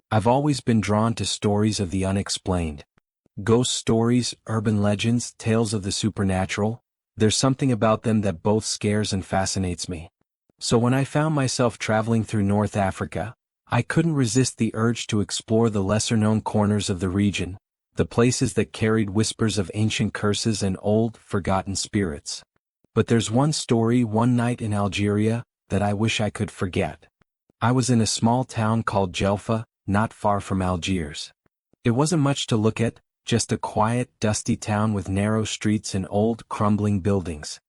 I've always been drawn to stories of the unexplained. Ghost stories, urban legends, tales of the supernatural. There's something about them that both scares and fascinates me. So when I found myself traveling through North Africa, I couldn't resist the urge to explore the lesser-known corners of the region, the places that carried whispers of ancient curses and old, forgotten spirits. But there's one story, one night in Algeria, that I wish I could forget. I was in a small town called Djelfa, not far from Algiers. It wasn't much to look at, just a quiet, dusty town with narrow streets and old, crumbling buildings.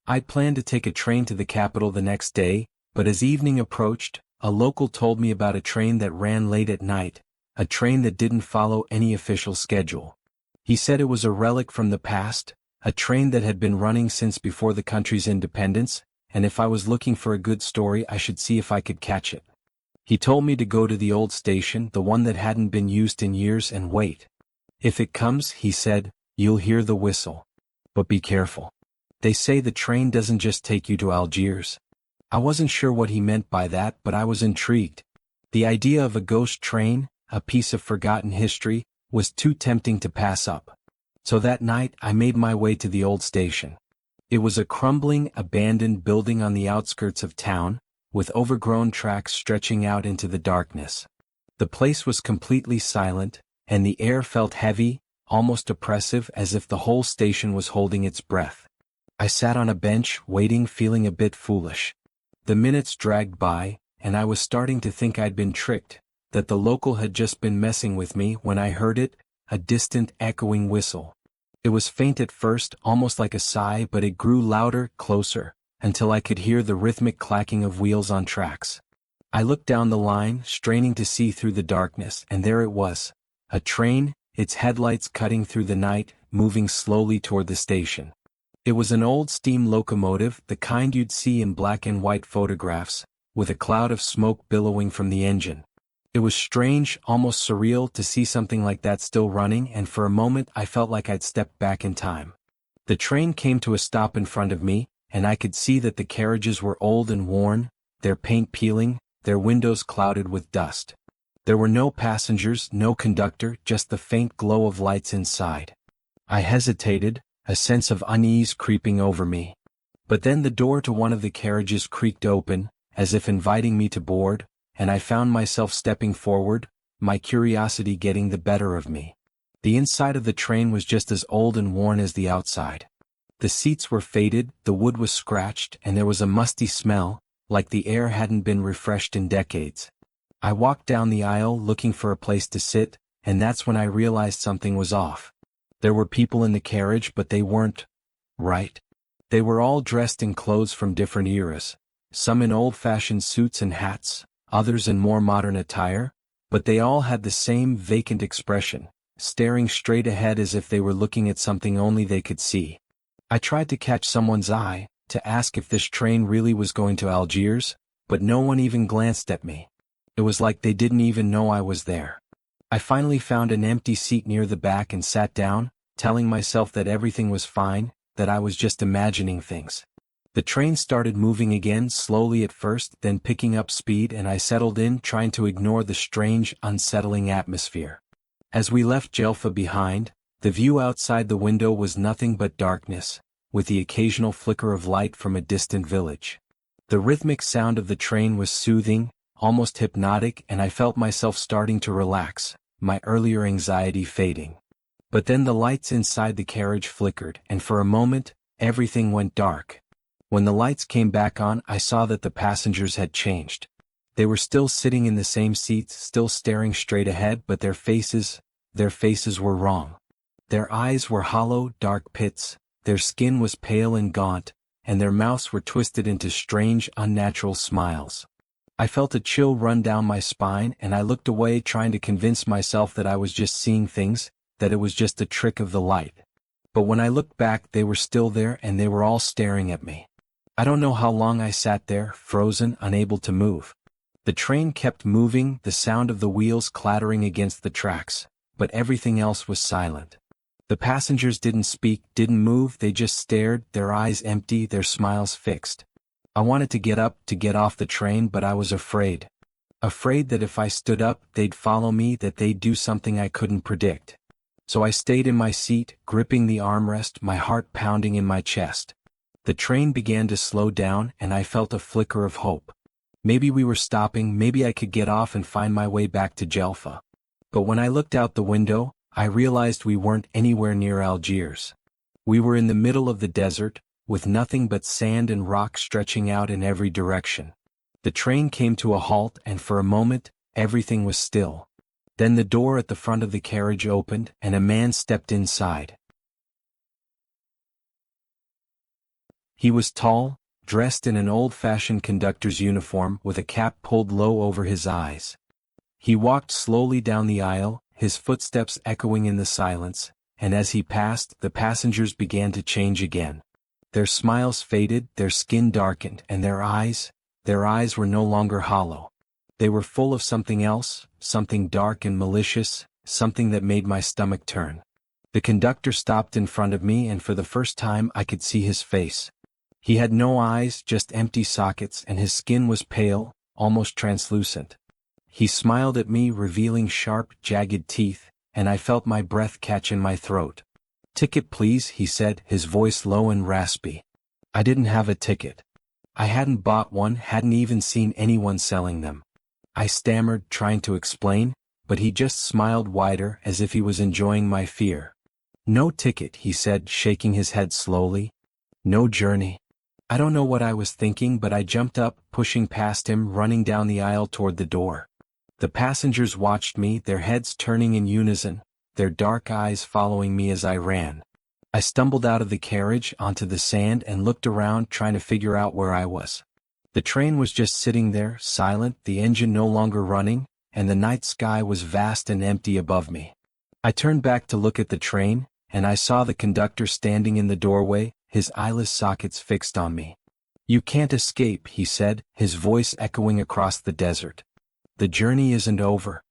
I'd planned to take a train to the capital the next day, but as evening approached, a local told me about a train that ran late at night, a train that didn't follow any official schedule. He said it was a relic from the past, a train that had been running since before the country's independence, and if I was looking for a good story I should see if I could catch it. He told me to go to the old station, the one that hadn't been used in years, and wait. If it comes, he said, you'll hear the whistle. But be careful. They say the train doesn't just take you to Algiers. I wasn't sure what he meant by that, but I was intrigued. The idea of a ghost train, a piece of forgotten history, was too tempting to pass up. So that night I made my way to the old station. It was a crumbling, abandoned building on the outskirts of town, with overgrown tracks stretching out into the darkness. The place was completely silent, and the air felt heavy, almost oppressive, as if the whole station was holding its breath. I sat on a bench, waiting, feeling a bit foolish. The minutes dragged by, and I was starting to think I'd been tricked, that the local had just been messing with me, when I heard it, a distant, echoing whistle. It was faint at first, almost like a sigh, but it grew louder, closer, until I could hear the rhythmic clacking of wheels on tracks. I looked down the line, straining to see through the darkness, and there it was. A train, its headlights cutting through the night, moving slowly toward the station. It was an old steam locomotive, the kind you'd see in black and white photographs, with a cloud of smoke billowing from the engine. It was strange, almost surreal, to see something like that still running, and for a moment I felt like I'd stepped back in time. The train came to a stop in front of me, and I could see that the carriages were old and worn, their paint peeling, their windows clouded with dust. There were no passengers, no conductor, just the faint glow of lights inside. I hesitated, a sense of unease creeping over me. But then the door to one of the carriages creaked open, as if inviting me to board, and I found myself stepping forward, my curiosity getting the better of me. The inside of the train was just as old and worn as the outside. The seats were faded, the wood was scratched, and there was a musty smell, like the air hadn't been refreshed in decades. I walked down the aisle looking for a place to sit, and that's when I realized something was off. There were people in the carriage, but they weren't right. They were all dressed in clothes from different eras, some in old-fashioned suits and hats, others in more modern attire, but they all had the same vacant expression, staring straight ahead as if they were looking at something only they could see. I tried to catch someone's eye, to ask if this train really was going to Algiers, but no one even glanced at me. It was like they didn't even know I was there. I finally found an empty seat near the back and sat down, telling myself that everything was fine, that I was just imagining things. The train started moving again, slowly at first, then picking up speed, and I settled in, trying to ignore the strange, unsettling atmosphere. As we left Djelfa behind, the view outside the window was nothing but darkness, with the occasional flicker of light from a distant village. The rhythmic sound of the train was soothing, almost hypnotic, and I felt myself starting to relax, my earlier anxiety fading. But then the lights inside the carriage flickered, and for a moment, everything went dark. When the lights came back on, I saw that the passengers had changed. They were still sitting in the same seats, still staring straight ahead, but their faces were wrong. Their eyes were hollow, dark pits, their skin was pale and gaunt, and their mouths were twisted into strange, unnatural smiles. I felt a chill run down my spine, and I looked away, trying to convince myself that I was just seeing things, that it was just a trick of the light. But when I looked back, they were still there, and they were all staring at me. I don't know how long I sat there, frozen, unable to move. The train kept moving, the sound of the wheels clattering against the tracks, but everything else was silent. The passengers didn't speak, didn't move, they just stared, their eyes empty, their smiles fixed. I wanted to get up, to get off the train, but I was afraid. afraid that if I stood up they'd follow me, that they'd do something I couldn't predict. So I stayed in my seat, gripping the armrest, my heart pounding in my chest. The train began to slow down and I felt a flicker of hope. Maybe we were stopping, maybe I could get off and find my way back to Jelfa. But when I looked out the window, I realized we weren't anywhere near Algiers. We were in the middle of the desert, with nothing but sand and rock stretching out in every direction. The train came to a halt and for a moment, everything was still. Then the door at the front of the carriage opened and a man stepped inside. He was tall, dressed in an old-fashioned conductor's uniform with a cap pulled low over his eyes. He walked slowly down the aisle, his footsteps echoing in the silence, and as he passed, the passengers began to change again. Their smiles faded, their skin darkened, and their eyes were no longer hollow. They were full of something else, something dark and malicious, something that made my stomach turn. The conductor stopped in front of me and for the first time I could see his face. He had no eyes, just empty sockets, and his skin was pale, almost translucent. He smiled at me, revealing sharp, jagged teeth, and I felt my breath catch in my throat. "Ticket please," he said, his voice low and raspy. I didn't have a ticket. I hadn't bought one, hadn't even seen anyone selling them. I stammered, trying to explain, but he just smiled wider as if he was enjoying my fear. "No ticket," he said, shaking his head slowly. "No journey." I don't know what I was thinking, but I jumped up, pushing past him, running down the aisle toward the door. The passengers watched me, their heads turning in unison, their dark eyes following me as I ran. I stumbled out of the carriage onto the sand and looked around, trying to figure out where I was. The train was just sitting there, silent, the engine no longer running, and the night sky was vast and empty above me. I turned back to look at the train, and I saw the conductor standing in the doorway, his eyeless sockets fixed on me. "You can't escape," he said, his voice echoing across the desert. "The journey isn't over."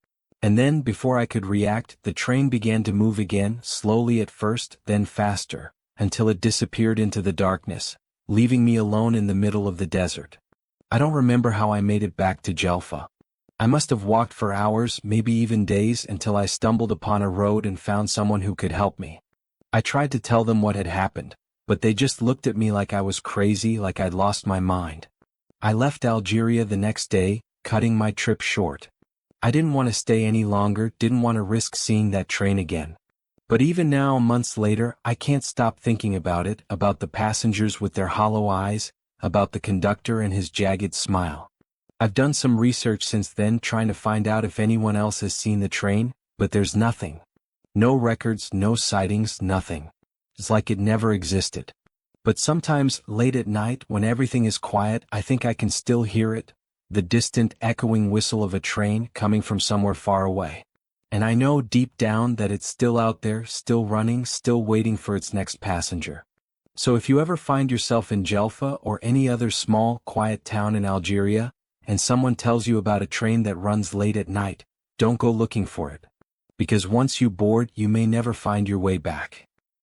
And then, before I could react, the train began to move again, slowly at first, then faster, until it disappeared into the darkness, leaving me alone in the middle of the desert. I don't remember how I made it back to Jelfa. I must have walked for hours, maybe even days, until I stumbled upon a road and found someone who could help me. I tried to tell them what had happened, but they just looked at me like I was crazy, like I'd lost my mind. I left Algeria the next day, cutting my trip short. I didn't want to stay any longer, didn't want to risk seeing that train again. But even now, months later, I can't stop thinking about it, about the passengers with their hollow eyes, about the conductor and his jagged smile. I've done some research since then, trying to find out if anyone else has seen the train, but there's nothing. No records, no sightings, nothing. It's like it never existed. But sometimes, late at night, when everything is quiet, I think I can still hear it, the distant echoing whistle of a train coming from somewhere far away. And I know deep down that it's still out there, still running, still waiting for its next passenger. So if you ever find yourself in Jelfa or any other small, quiet town in Algeria, and someone tells you about a train that runs late at night, don't go looking for it. Because once you board, you may never find your way back.